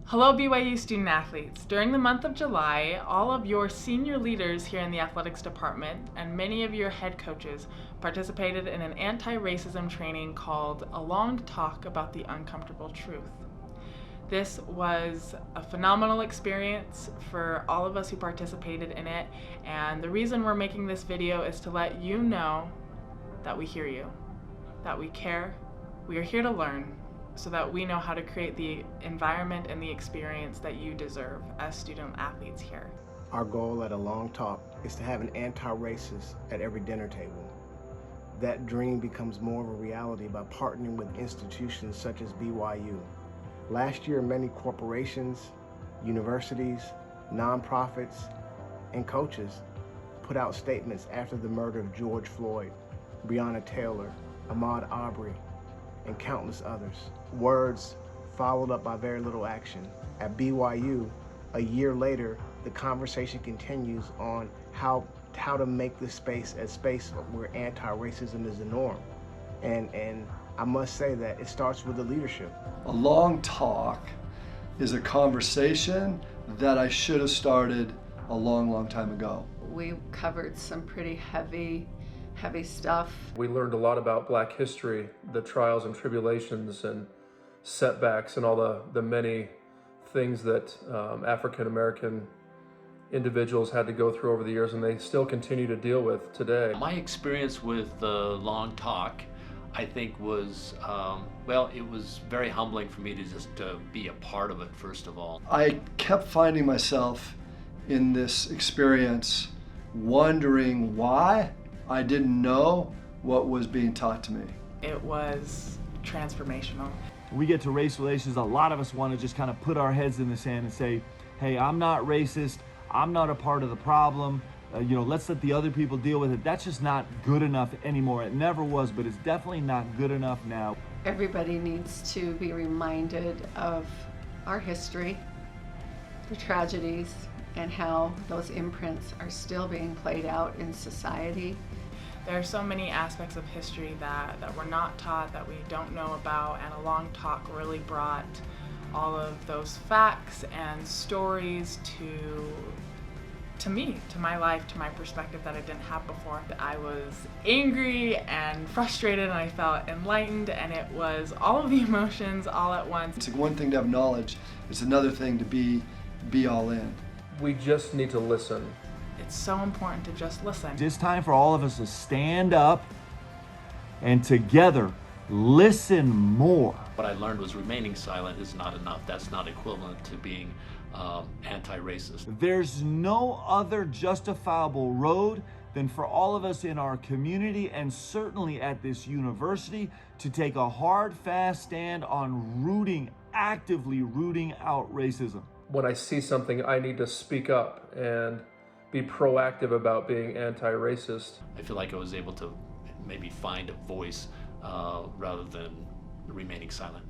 Hello BYU student athletes. During the month of July, all of your senior leaders here in the athletics department and many of your head coaches participated in an anti-racism training called A Long Talk About the Uncomfortable Truth. This was a phenomenal experience for all of us who participated in it, and the reason we're making this video is to let you know that we hear you, that we care, we are here to learn, so that we know how to create the environment and the experience that you deserve as student athletes here. Our goal at A Long Talk is to have an anti-racist at every dinner table. That dream becomes more of a reality by partnering with institutions such as BYU. Last year, many corporations, universities, nonprofits, and coaches put out statements after the murder of George Floyd, Breonna Taylor, Ahmaud Arbery, and countless others. Words followed up by very little action. At BYU, a year later, the conversation continues on how to make this space a space where anti-racism is the norm. And I must say that it starts with the leadership. A long talk is a conversation that I should have started a long time ago. We covered some pretty heavy stuff. We learned a lot about Black history, the trials and tribulations and setbacks and all the many things that African American individuals had to go through over the years, and they still continue to deal with today. My experience with the Long Talk, I think was, well, it was very humbling for me to just be a part of it, first of all. I kept finding myself in this experience wondering why I didn't know what was being taught to me. It was transformational. We get to race relations, a lot of us want to just kind of put our heads in the sand and say, hey, I'm not racist, I'm not a part of the problem, let's let the other people deal with it. That's just not good enough anymore. It never was, but it's definitely not good enough now. Everybody needs to be reminded of our history, the tragedies, and how those imprints are still being played out in society. There are so many aspects of history that we're not taught, that we don't know about, and A Long Talk really brought all of those facts and stories to me, to my life, to my perspective that I didn't have before. I was angry and frustrated, and I felt enlightened, and it was all of the emotions all at once. It's one thing to have knowledge, it's another thing to be all in. We just need to listen. It's so important to just listen. It's time for all of us to stand up and together listen more. What I learned was remaining silent is not enough. That's not equivalent to being anti-racist. There's no other justifiable road than for all of us in our community and certainly at this university to take a hard, fast stand on actively rooting out racism. When I see something, I need to speak up and be proactive about being anti-racist. I feel like I was able to maybe find a voice rather than remaining silent.